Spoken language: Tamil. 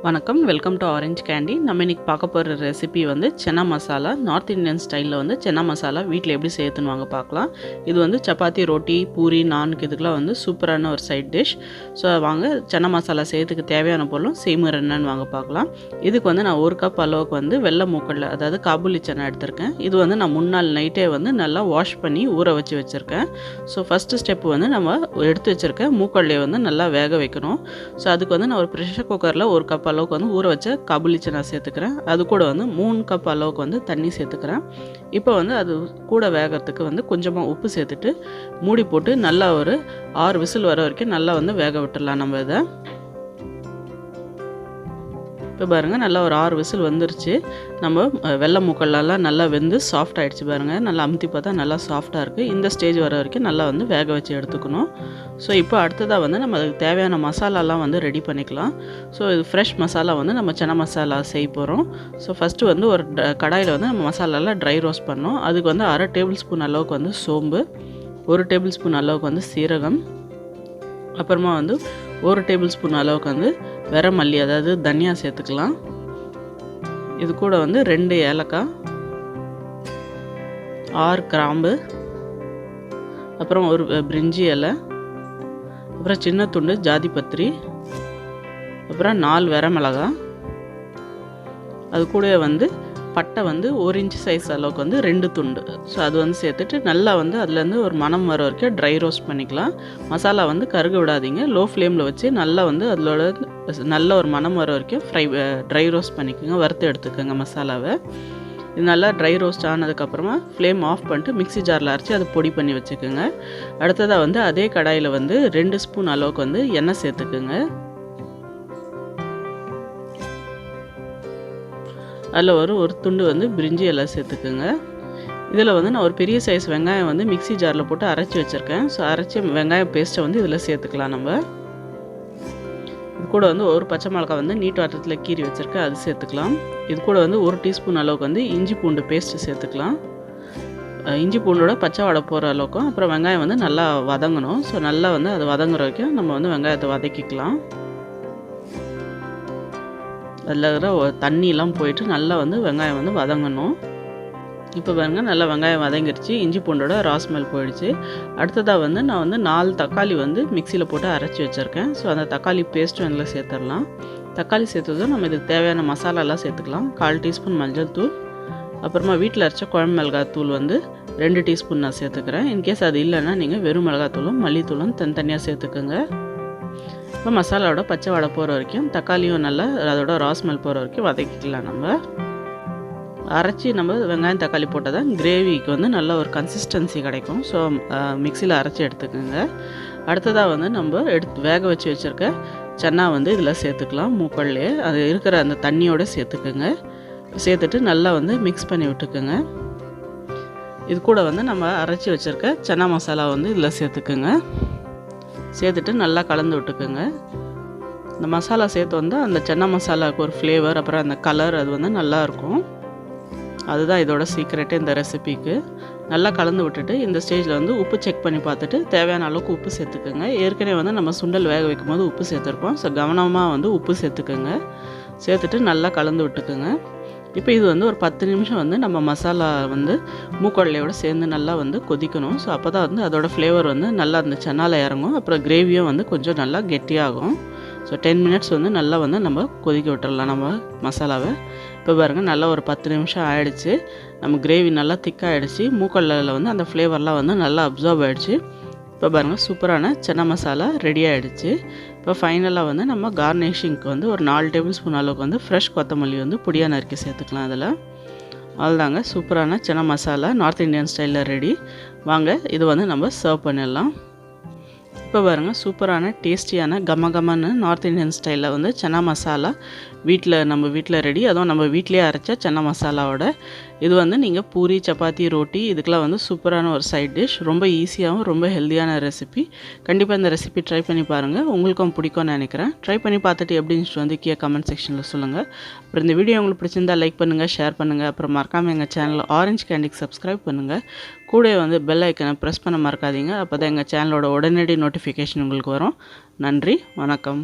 வணக்கம், வெல்கம் டு ஆரஞ்ச் கேண்டி. நம்ம இன்றைக்கி பார்க்க போகிற ரெசிபி வந்து சென்னா மசாலா. நார்த் இந்தியன் ஸ்டைலில் வந்து சென்னா மசாலா வீட்டில் எப்படி செய்யணும்னு வாங்க பார்க்கலாம். இது வந்து சப்பாத்தி, ரொட்டி, பூரி, நான்கு இதுக்கெலாம் வந்து சூப்பரான ஒரு சைட் டிஷ். ஸோ வாங்க சென்னா மசாலா செய்யறதுக்கு தேவையான பொருளும் செய்முறை என்னன்னு வாங்க பார்க்கலாம். இதுக்கு வந்து நான் 1 கப் அளவுக்கு வந்து வெள்ளை மூக்கடலை, அதாவது காபூலி சன்னா எடுத்திருக்கேன். இது வந்து நான் முன்னாள் நைட்டே வந்து நல்லா வாஷ் பண்ணி ஊற வச்சு வச்சுருக்கேன். ஸோ ஃபஸ்ட்டு ஸ்டெப்பு வந்து நம்ம எடுத்து வச்சுருக்க மூக்கடலையை வந்து நல்லா வேக வைக்கணும். ஸோ அதுக்கு வந்து நான் ஒரு ப்ரெஷர் குக்கரில் 1 கப் அளவுக்கு வந்து ஊற வச்ச காபூலி சன்னா சேர்த்துக்கிறேன். அது கூட வந்து 3 கப் அளவுக்கு வந்து தண்ணி சேர்த்துக்கிறேன். இப்போ வந்து அது கூட வேகிறதுக்கு வந்து கொஞ்சமாக உப்பு சேர்த்துட்டு மூடி போட்டு நல்லா ஒரு 6 விசில் வர வரைக்கும் நல்லா வந்து வேக விட்டுடலாம் நம்ம இதை. இப்போ பாருங்கள், நல்லா ஒரு 6 விசில் வந்துருச்சு. நம்ம வெள்ளை மூக்கல்லாம் நல்லா வெந்து சாஃப்ட் ஆகிடுச்சு பாருங்கள். நல்லா அமுத்தி பார்த்தா நல்லா சாஃப்டாக இருக்குது. இந்த ஸ்டேஜ் வர வரைக்கும் நல்லா வந்து வேக வச்சு எடுத்துக்கணும். ஸோ இப்போ அடுத்ததாக வந்து நம்ம அதுக்கு தேவையான மசாலாலாம் வந்து ரெடி பண்ணிக்கலாம். ஸோ இது ஃப்ரெஷ் மசாலா வந்து நம்ம சென்னா மசாலா செய்ய போகிறோம். ஸோ ஃபஸ்ட்டு வந்து ஒரு கடாயில் வந்து நம்ம மசாலாலாம் ட்ரை ரோஸ்ட் பண்ணோம். அதுக்கு வந்து 1/2 டேபிள் ஸ்பூன் அளவுக்கு வந்து சோம்பு, 1 டேபிள் ஸ்பூன் அளவுக்கு வந்து சீரகம், அப்புறமா வந்து 1 டேபிள் ஸ்பூன் அளவுக்கு வந்து வெரமல்லி, அதாவது தனியா சேர்த்துக்கலாம். இது கூட வந்து 2 ஏலக்காய், 6 கிராம்பு, அப்புறம் ஒரு பிரிஞ்சி இலை, அப்புறம் சின்ன துண்டு ஜாதிபத்திரி, அப்புறம் 4 வரமிளகாய். அது கூட வந்து பட்டை வந்து 1 இன்ச் சைஸ் அளவுக்கு வந்து 2 துண்டு. ஸோ அது வந்து சேர்த்துட்டு நல்லா வந்து அதுலேருந்து ஒரு மணம் வர வரைக்கும் ட்ரை ரோஸ்ட் பண்ணிக்கலாம். மசாலா வந்து கருக விடாதீங்க. லோ ஃப்ளேமில் வச்சு நல்லா வந்து அதோட நல்ல ஒரு மணம் வர வரைக்கும் ட்ரை ரோஸ்ட் பண்ணிக்கோங்க, வறுத்து எடுத்துக்கோங்க மசாலாவை. இது நல்லா ட்ரை ரோஸ்ட் ஆனதுக்கப்புறமா ஃப்ளேம் ஆஃப் பண்ணிட்டு மிக்ஸி ஜாரில் அரைச்சி அதை பொடி பண்ணி வச்சுக்கோங்க. அடுத்ததாக வந்து அதே கடாயில் வந்து 2 ஸ்பூன் அளவுக்கு வந்து எண்ணெய் சேர்த்துக்குங்க. அதில் ஒரு துண்டு வந்து பிரிஞ்சி எல்லாம் சேர்த்துக்குங்க. இதில் வந்து நான் ஒரு பெரிய சைஸ் வெங்காயம் வந்து மிக்ஸி ஜாரில் போட்டு அரைச்சி வச்சுருக்கேன். ஸோ அரைச்சி வெங்காயம் பேஸ்ட்டை வந்து இதில் சேர்த்துக்கலாம். நம்ம இது கூட வந்து ஒரு பச்சை மிளகாய் வந்து நீட் வாட்டத்தில் கீறி வச்சுருக்கேன், அது சேர்த்துக்கலாம். இது கூட வந்து 1 டீஸ்பூன் அளவுக்கு வந்து இஞ்சி பூண்டு பேஸ்ட்டு சேர்த்துக்கலாம். இஞ்சி பூண்டோட பச்சை வாடை போகிற அளவுக்கும், அப்புறம் வெங்காயம் வந்து நல்லா வதங்கணும். ஸோ நல்லா வந்து அது வதங்குற வரைக்கும் நம்ம வந்து வெங்காயத்தை வதக்கிக்கலாம். அதில் இருக்கிற தண்ணியெலாம் போயிட்டு நல்லா வந்து வெங்காயம் வந்து வதங்கணும். இப்போ பாருங்கள், நல்லா வெங்காயம் வதங்கிடுச்சு, இஞ்சி பூண்டோட ராஸ்மெல் போயிடுச்சு. அடுத்ததாக வந்து நான் வந்து 4 தக்காளி வந்து மிக்சியில் போட்டு அரைச்சி வச்சுருக்கேன். ஸோ அந்த தக்காளி பேஸ்ட்டும் இதில் சேர்த்துடலாம். தக்காளி சேர்த்ததும் நம்ம இதுக்கு தேவையான மசாலாலாம் சேர்த்துக்கலாம். 1/4 டீஸ்பூன் மஞ்சள் தூள், அப்புறமா வீட்டில் அரைச்ச குழம்பு மிளகாய் தூள் வந்து 2 டீஸ்பூன் நான் சேர்த்துக்கிறேன். இன்கேஸ் அது இல்லைன்னா நீங்கள் வெறும் மிளகாத்தூளும் மல்லித்தூளும் தனித்தனியாக சேர்த்துக்கோங்க. இப்போ மசாலாவோட பச்சை வாடை போகிற வரைக்கும், தக்காளியும் நல்லா அதோட ராஸ்மெல் போகிற வரைக்கும் வதக்கிக்கலாம். நம்ம அரைச்சி நம்ம வெங்காயம் தக்காளி போட்டால் தான் கிரேவிக்கு வந்து நல்ல ஒரு கன்சிஸ்டன்சி கிடைக்கும். ஸோ மிக்சியில் அரைச்சி எடுத்துக்கோங்க. அடுத்ததாக வந்து நம்ம வேக வச்சு வச்சுருக்க சன்னா வந்து இதில் சேர்த்துக்கலாம். மூக்கல்லே அது இருக்கிற அந்த தண்ணியோடு சேர்த்துக்குங்க. சேர்த்துட்டு நல்லா வந்து மிக்ஸ் பண்ணி விட்டுக்குங்க. இது கூட வந்து நம்ம அரைச்சி வச்சுருக்க சன்னா மசாலா வந்து இதில் சேர்த்துக்குங்க. சேர்த்துட்டு நல்லா கலந்து விட்டுக்குங்க. இந்த மசாலா சேர்த்து வந்து அந்த சன்னா மசாலாவுக்கு ஒரு ஃப்ளேவர், அப்புறம் அந்த கலர் அது வந்து நல்லாயிருக்கும். அதுதான் இதோட சீக்ரெட்டு இந்த ரெசிபிக்கு. நல்லா கலந்து விட்டுட்டு இந்த ஸ்டேஜில் வந்து உப்பு செக் பண்ணி பார்த்துட்டு தேவையான அளவுக்கு உப்பு சேர்த்துக்குங்க. ஏற்கனவே வந்து நம்ம சுண்டல் வேக வைக்கும் போது உப்பு சேர்த்துருப்போம். ஸோ கவனமாக வந்து உப்பு சேர்த்துக்குங்க. சேர்த்துட்டு நல்லா கலந்து விட்டுக்குங்க. இப்போ இது வந்து ஒரு 10 நிமிஷம் வந்து நம்ம மசாலா வந்து மூக்கடலையோடு சேர்ந்து நல்லா வந்து கொதிக்கணும். ஸோ அப்போ தான் வந்து அதோடய ஃப்ளேவர் வந்து நல்லா அந்த சன்னால இறங்கும். அப்புறம் கிரேவியும் வந்து கொஞ்சம் நல்லா கெட்டியாகும். ஸோ 10 மினிட்ஸ் வந்து நல்லா வந்து நம்ம கொதிக்க விட்டுடலாம் நம்ம மசாலாவை. இப்போ பாருங்கள், நல்லா ஒரு 10 நிமிஷம் ஆகிடுச்சு. நம்ம கிரேவி நல்லா திக்காகிடுச்சு. மூக்கடலையில் வந்து அந்த ஃப்ளேவர்லாம் வந்து நல்லா அப்சார்ப் ஆகிடுச்சு. இப்போ பாருங்கள், சூப்பரான சன்னா மசாலா ரெடி ஆகிடுச்சு. இப்போ ஃபைனலாக வந்து நம்ம கார்னிஷிங்க்கு வந்து ஒரு 4 டேபிள் ஸ்பூன் அளவுக்கு வந்து ஃப்ரெஷ் கொத்தமல்லி வந்து பொடியாக நறுக்கி சேர்த்துக்கலாம். அதில் அவ்வளோதாங்க, சூப்பரான சன்னா மசாலா நார்த் இந்தியன் ஸ்டைலில் ரெடி. வாங்க இது வந்து நம்ம சர்வ் பண்ணிடலாம். இப்போ பாருங்கள், சூப்பரான டேஸ்டியான கமகமன்னு நார்த் இந்தியன் ஸ்டைலில் வந்து சன்னா மசாலா நம்ம வீட்டில் ரெடி. அதுவும் நம்ம வீட்டிலேயே அரைச்ச சன்னா மசாலாவோட இது வந்து நீங்கள் பூரி, சப்பாத்தி, ரொட்டி இதுக்கெலாம் வந்து சூப்பரான ஒரு சைட் டிஷ். ரொம்ப ஈஸியாகவும் ரொம்ப ஹெல்த்தியான ரெசிபி. கண்டிப்பாக இந்த ரெசிபி ட்ரை பண்ணி பாருங்கள், உங்களுக்கும் பிடிக்கும்னு நினைக்கிறேன். ட்ரை பண்ணி பார்த்துட்டு எப்படின்னு வந்து கீழே கமெண்ட் செக்ஷனில் சொல்லுங்கள். அப்புறம் இந்த வீடியோ உங்களுக்கு பிடிச்சிருந்தால் லைக் பண்ணுங்கள், ஷேர் பண்ணுங்கள். அப்புறம் மறக்காமல் எங்கள் சேனல் ஆரஞ்ச் கேண்டிக்கு சப்ஸ்கிரைப் பண்ணுங்கள். கூட வந்து பெல் ஐக்கனை ப்ரெஸ் பண்ண மறக்காதீங்க. அப்போ தான் எங்கள் சேனலோட உடனடி நோட்டிஃபிகேஷன் உங்களுக்கு வரும். நன்றி, வணக்கம்.